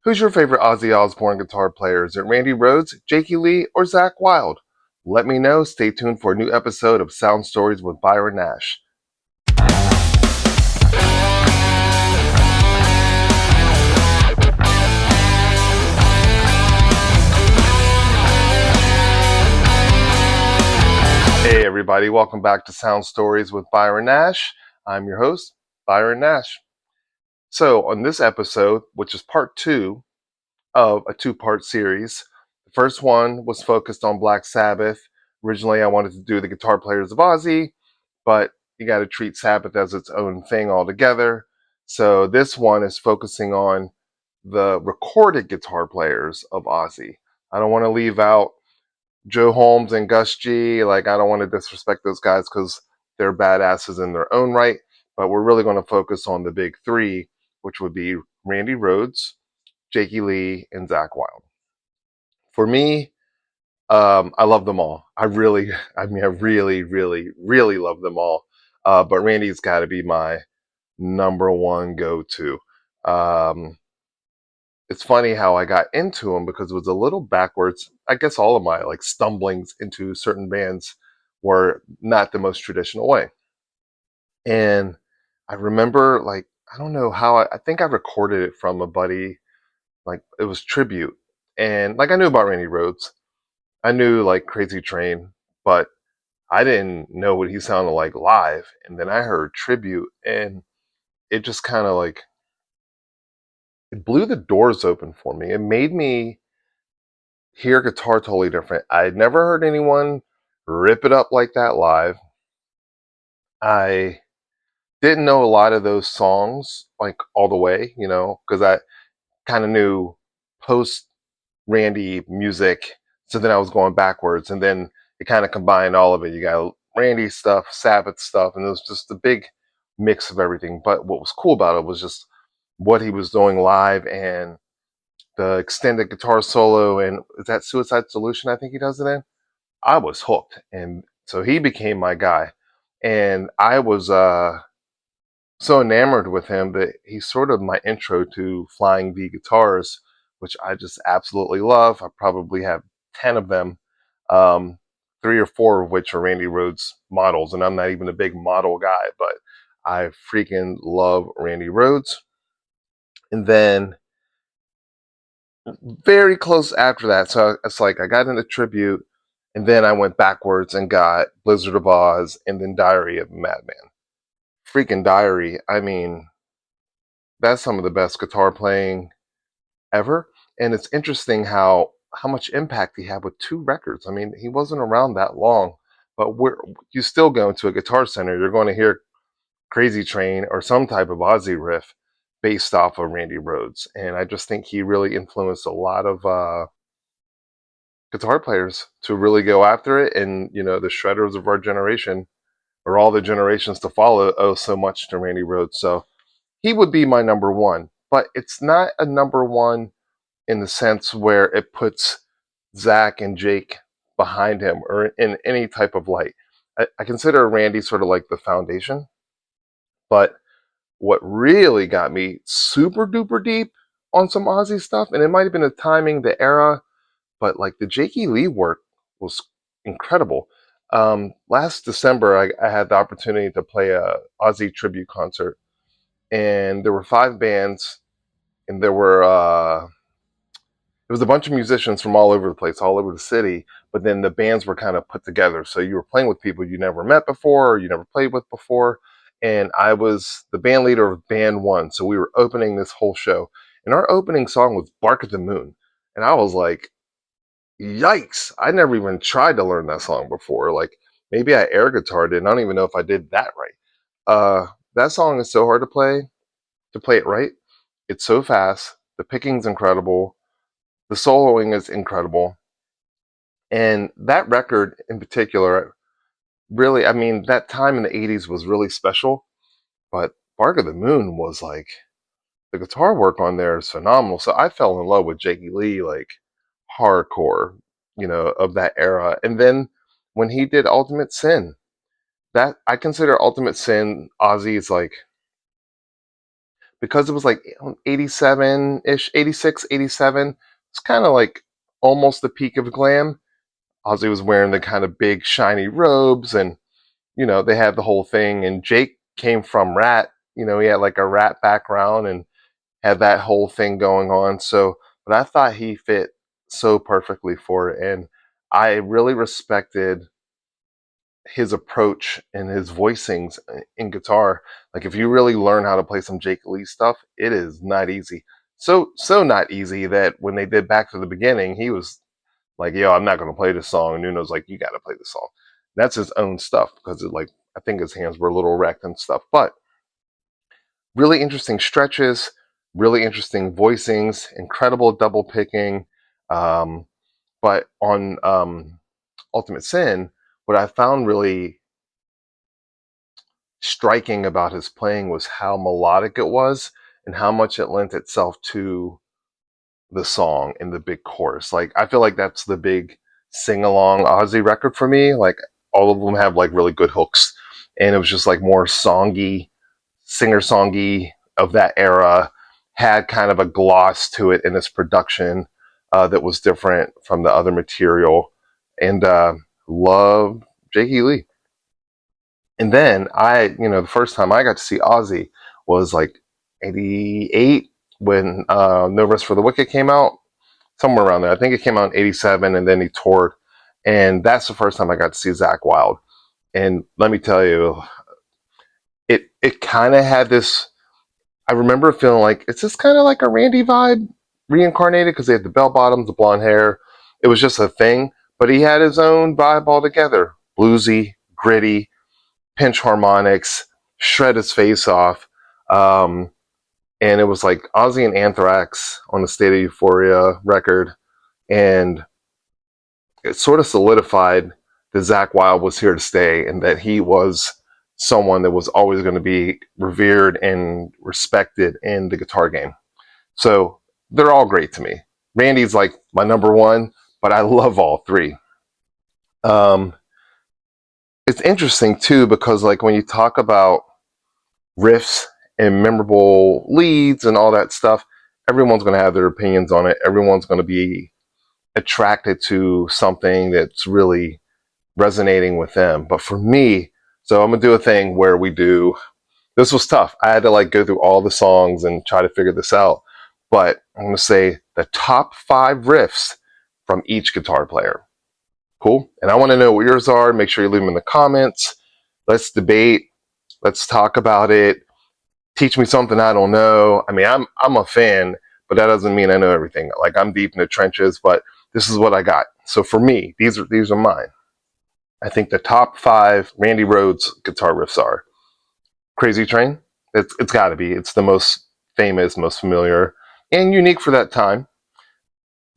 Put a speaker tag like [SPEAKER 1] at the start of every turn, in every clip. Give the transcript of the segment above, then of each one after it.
[SPEAKER 1] Who's your favorite Ozzy Osbourne guitar player? Is it Randy Rhoads, Jakey Lee, or Zakk Wylde? Let me know. Stay tuned for a new episode of Sound Stories with Byron Nash. Hey everybody, welcome back to Sound Stories with Byron Nash. I'm your host, Byron Nash. So on this episode, which is part two of a two-part series, the first one was focused on Black Sabbath. Originally I wanted to do the guitar players of Ozzy, but you got to treat Sabbath as its own thing altogether. So this one is focusing on the recorded guitar players of Ozzy. I don't want to leave out Joe Holmes and Gus G. I don't want to disrespect those guys because they're badasses in their own right. But we're really going to focus on the big three, which would be Randy Rhoads, Jakey Lee, and Zakk Wylde. For me, I love them all. I really, really love them all. But Randy's got to be my number one go-to. It's funny how I got into him because it was a little backwards. I guess all of my stumblings into certain bands were not the most traditional way. And I remember I don't know how I think I recorded it from a buddy. It was tribute. And I knew about Randy Rhoads. I knew Crazy Train, but I didn't know what he sounded like live. And then I heard tribute and it just kind of it blew the doors open for me. It made me hear guitar totally different. I had never heard anyone rip it up like that live. I didn't know a lot of those songs all the way, because I kind of knew post Randy music. So then I was going backwards, and then it kind of combined all of it. You got Randy stuff, Sabbath stuff, and it was just a big mix of everything. But what was cool about it was just what he was doing live and the extended guitar solo. And is that Suicide Solution? I think he does it in. I was hooked, and so he became my guy. And I was so enamored with him that he's sort of my intro to Flying V guitars, which I just absolutely love. I probably have 10 of them, um, three or four of which are Randy Rhoads models, and I'm not even a big model guy, but I freaking love Randy Rhoads. And then very close after that, so it's I got into tribute, and then I went backwards and got Blizzard of Oz, and then Diary of a Madman. Freaking Diary, I mean, that's some of the best guitar playing ever. And it's interesting how much impact he had with two records. I mean, he wasn't around that long, but you still go into a guitar center, you're going to hear Crazy Train or some type of Ozzy riff based off of Randy Rhoads. And I just think he really influenced a lot of guitar players to really go after it. And, the shredders of our generation, or all the generations to follow, owe so much to Randy Rhoads. So he would be my number one, but it's not a number one in the sense where it puts Zakk and Jake behind him or in any type of light. I consider Randy sort of like the foundation, but what really got me super duper deep on some Ozzy stuff, and it might have been the timing, the era, but the Jakey Lee work was incredible. Last December, I had the opportunity to play a Ozzy tribute concert, and there were five bands, and it was a bunch of musicians from all over the place, all over the city, but then the bands were kind of put together. So you were playing with people you never met before or you never played with before. And I was the band leader of band one. So we were opening this whole show. And our opening song was Bark at the Moon. And I was like, yikes. I never even tried to learn that song before. Maybe I air guitared it, and I don't even know if I did that right. That song is so hard to play it right. It's so fast. The picking's incredible. The soloing is incredible. And that record in particular, really, I mean, that time in the 80s was really special. But Bark of the Moon was the guitar work on there is phenomenal. So I fell in love with Jakey Lee, hardcore, of that era. And then when he did Ultimate Sin, that I consider Ultimate Sin Ozzy's because it was like 87-ish, 86, 87, it's kind of like almost the peak of glam. Ozzy was wearing the kind of big shiny robes, and they had the whole thing. And Jake came from Rat. He had like a Rat background and had that whole thing going on. So, but I thought he fit so perfectly for it, and I really respected his approach and his voicings in guitar. Like if you really learn how to play some Jake Lee stuff, it is not easy. So not easy that when they did Back to the Beginning, he was like, "Yo, I'm not going to play this song," and Nuno's like, "You got to play this song." That's his own stuff because I think his hands were a little wrecked and stuff, but really interesting stretches, really interesting voicings, incredible double picking. Um, but on Ultimate Sin, what I found really striking about his playing was how melodic it was and how much it lent itself to the song and the big chorus. Like I feel like that's the big sing along Ozzy record for me. Like all of them have like really good hooks, and it was just like more songy, singer songy of that era. Had kind of a gloss to it in its production that was different from the other material, and love Jakey Lee. And then the first time I got to see Ozzy was like 88 when No Rest for the Wicked came out, somewhere around there. I think it came out in 87 and then he toured. And that's the first time I got to see Zakk Wylde. And let me tell you, it kind of had this, I remember feeling like it's just kind of like a Randy vibe reincarnated because they had the bell bottoms, the blonde hair. It was just a thing, but he had his own vibe altogether. Bluesy, gritty, pinch harmonics, shred his face off. And it was like Ozzy and Anthrax on the State of Euphoria record. And it sort of solidified that Zakk Wylde was here to stay and that he was someone that was always going to be revered and respected in the guitar game. So they're all great to me. Randy's like my number one, but I love all three. Um, it's interesting too because like when you talk about riffs and memorable leads and all that stuff, everyone's going to have their opinions on it. Everyone's going to be attracted to something that's really resonating with them. But for me, so I'm going to do a thing where this was tough. I had to like go through all the songs and try to figure this out. But I'm going to say the top 5 riffs from each guitar player. Cool? And I want to know what yours are. Make sure you leave them in the comments. Let's debate. Let's talk about it. Teach me something I don't know. I mean, I'm a fan, but that doesn't mean I know everything. Like I'm deep in the trenches, but this is what I got. So for me, these are mine. I think the top 5 Randy Rhoads guitar riffs are Crazy Train. It's got to be. It's the most famous, most familiar, and unique for that time.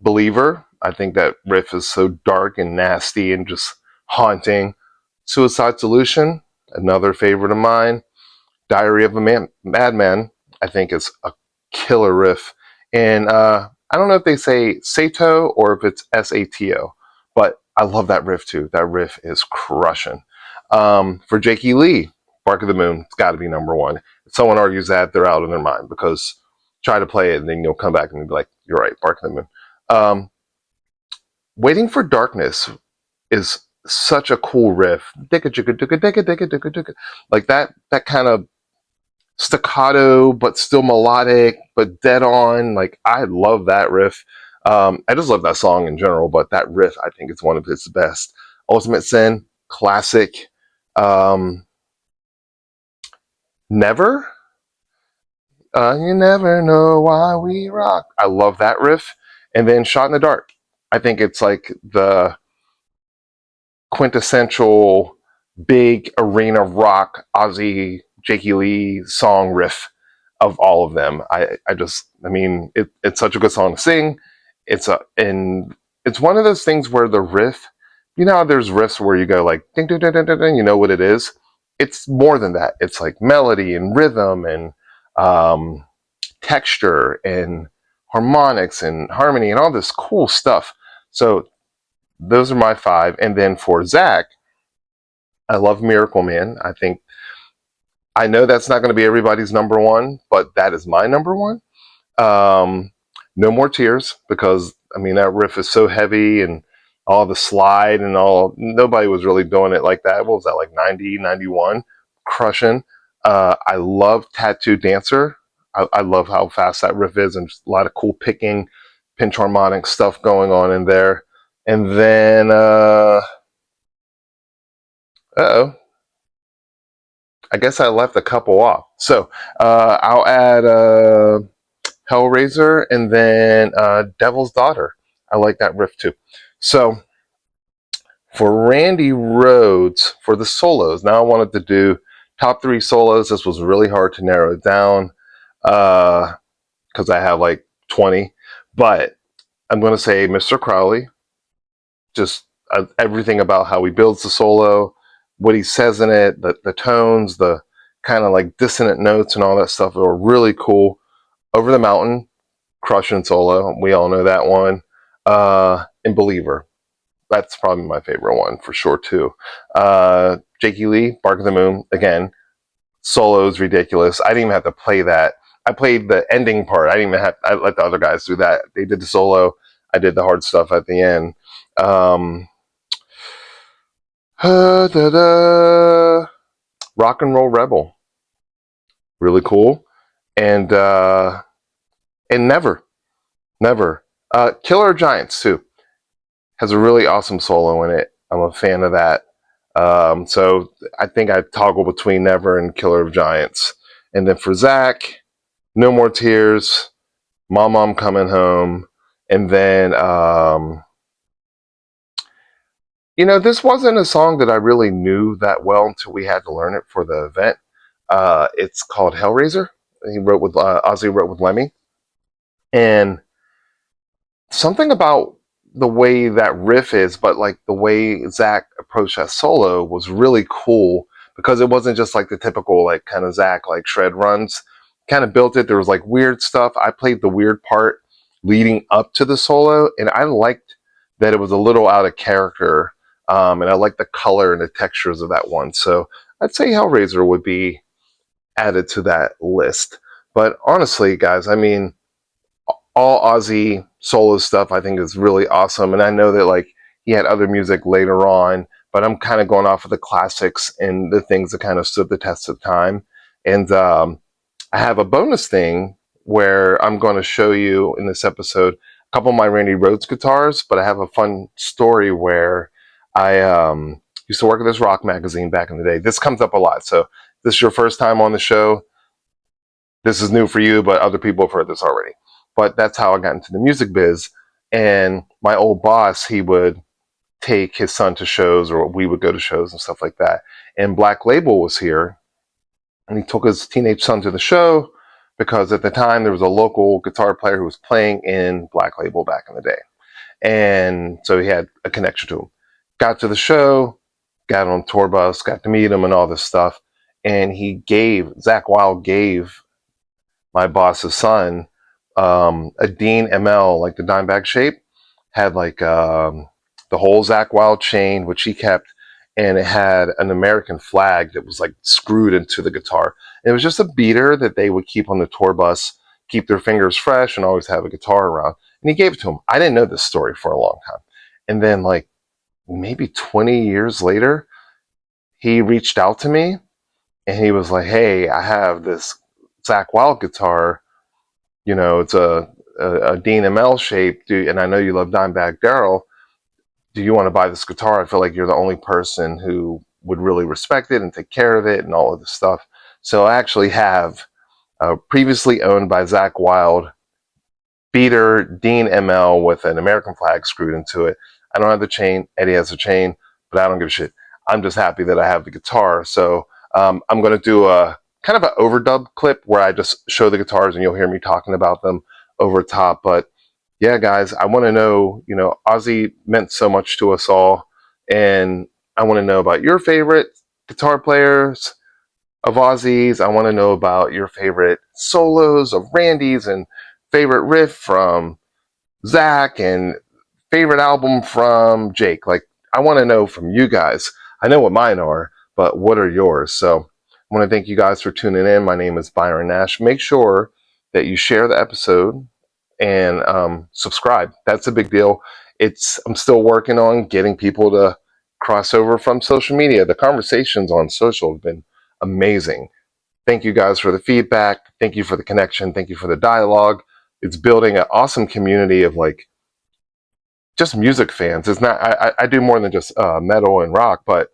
[SPEAKER 1] Believer. I think that riff is so dark and nasty and just haunting. Suicide Solution, another favorite of mine. Diary of a Madman, I think is a killer riff. And I don't know if they say Sato or if it's Sato, but I love that riff too. That riff is crushing. For Jakey Lee, Bark of the Moon, it's got to be number one. If someone argues that, they're out of their mind because try to play it and then you'll come back and be like, you're right, Bark of the Moon. Waiting for Darkness is such a cool riff. Like that kind of staccato but still melodic but dead on. Like I love that riff. I just love that song in general, but that riff I think is one of his best. Ultimate Sin, classic. Never, you never know why we rock. I love that riff. And then Shot in the Dark, I think it's like the quintessential big arena rock Ozzy Jakey Lee song riff of all of them. It's such a good song to sing. And it's one of those things where the riff, there's riffs where you go like ding ding ding ding ding, you know what it is. It's more than that. It's like melody and rhythm and texture and harmonics and harmony and all this cool stuff. So those are my 5. And then for Zakk, I love Miracle Man. I think I know that's not going to be everybody's number one, but that is my number one. Um, no More Tears, because I mean that riff is so heavy and all the slide and all. Nobody was really doing it like that. What was that, like 90, 91? Crushing. I love Tattoo Dancer. I love how fast that riff is, and just a lot of cool picking, pinch harmonic stuff going on in there. And then, oh, I guess I left a couple off. So I'll add Hellraiser, and then Devil's Daughter. I like that riff too. So for Randy Rhoads, for the solos, now I wanted to do top 3 solos. This was really hard to narrow it down because I have like 20. But I'm going to say Mr. Crowley. Just everything about how he builds the solo, what he says in it, the tones, the kind of like dissonant notes and all that stuff are really cool. Over the Mountain, crushing solo. We all know that one. And Believer. That's probably my favorite one for sure too. Jakey Lee, Bark of the Moon, again, solo is ridiculous. I didn't even have to play that. I played the ending part. I didn't even have. I let the other guys do that. They did the solo. I did the hard stuff at the end. Rock and Roll Rebel, really cool, and Never, Never. Killer Giants too has a really awesome solo in it. I'm a fan of that. So I think I toggle between Never and Killer of Giants. And then for Zakk, No More Tears, Mom I'm Coming Home, and then this wasn't a song that I really knew that well until we had to learn it for the event. It's called Hellraiser. Ozzy wrote with Lemmy, and something about the way that riff is, but like the way Zakk approached that solo was really cool because it wasn't just like the typical like kind of Zakk like shred runs. Kind of built it. There was like weird stuff. I played the weird part leading up to the solo, and I liked that it was a little out of character. And I liked the color and the textures of that one. So I'd say Hellraiser would be added to that list. But honestly, guys, I mean, all Ozzy solo stuff I think is really awesome, and I know that like he had other music later on, but I'm kind of going off of the classics and the things that kind of stood the test of time. And I have a bonus thing where I'm going to show you in this episode a couple of my Randy Rhoads guitars, but I have a fun story where I used to work at this rock magazine back in the day. This comes up a lot, so if this is your first time on the show, this is new for you, but other people have heard this already. But that's how I got into the music biz. And my old boss, he would take his son to shows, or we would go to shows and stuff like that. And Black Label was here, and he took his teenage son to the show because at the time there was a local guitar player who was playing in Black Label back in the day. And so he had a connection to him. Got to the show, got on tour bus, got to meet him and all this stuff. And Zakk Wylde gave my boss's son a Dean ML, like the dime bag shape, had like the whole Zakk Wylde chain, which he kept, and it had an American flag that was like screwed into the guitar. And it was just a beater that they would keep on the tour bus, keep their fingers fresh, and always have a guitar around. And he gave it to him. I didn't know this story for a long time. And then like maybe 20 years later, he reached out to me and he was like, "Hey, I have this Zakk Wylde guitar. It's a Dean ML shape, and I know you love Dimebag Darrell. Do you want to buy this guitar? I feel like you're the only person who would really respect it and take care of it and all of this stuff." So I actually have a previously owned by Zakk Wylde beater Dean ML with an American flag screwed into it. I don't have the chain. Eddie has the chain, but I don't give a shit. I'm just happy that I have the guitar. So I'm going to do a kind of an overdub clip where I just show the guitars and you'll hear me talking about them over top. But yeah, guys, I want to know, Ozzy meant so much to us all. And I want to know about your favorite guitar players of Ozzy's. I want to know about your favorite solos of Randy's and favorite riff from Zakk and favorite album from Jake. Like, I want to know from you guys. I know what mine are, but what are yours? So I'm I want to thank you guys for tuning in. My name is Byron Nash. Make sure that you share the episode and subscribe. That's a big deal. I'm still working on getting people to cross over from social media. The conversations on social have been amazing. Thank you guys for the feedback. Thank you for the connection. Thank you for the dialogue. It's building an awesome community of like just music fans. It's not. I do more than just metal and rock, but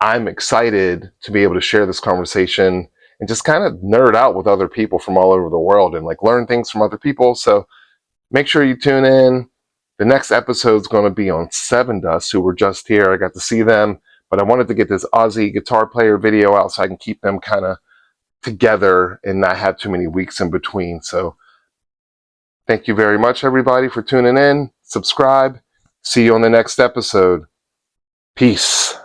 [SPEAKER 1] I'm excited to be able to share this conversation and just kind of nerd out with other people from all over the world and like learn things from other people. So make sure you tune in. The next episode is going to be on Seven Dust, who were just here. I got to see them, but I wanted to get this Aussie guitar player video out so I can keep them kind of together and not have too many weeks in between. So thank you very much, everybody, for tuning in. Subscribe. See you on the next episode. Peace.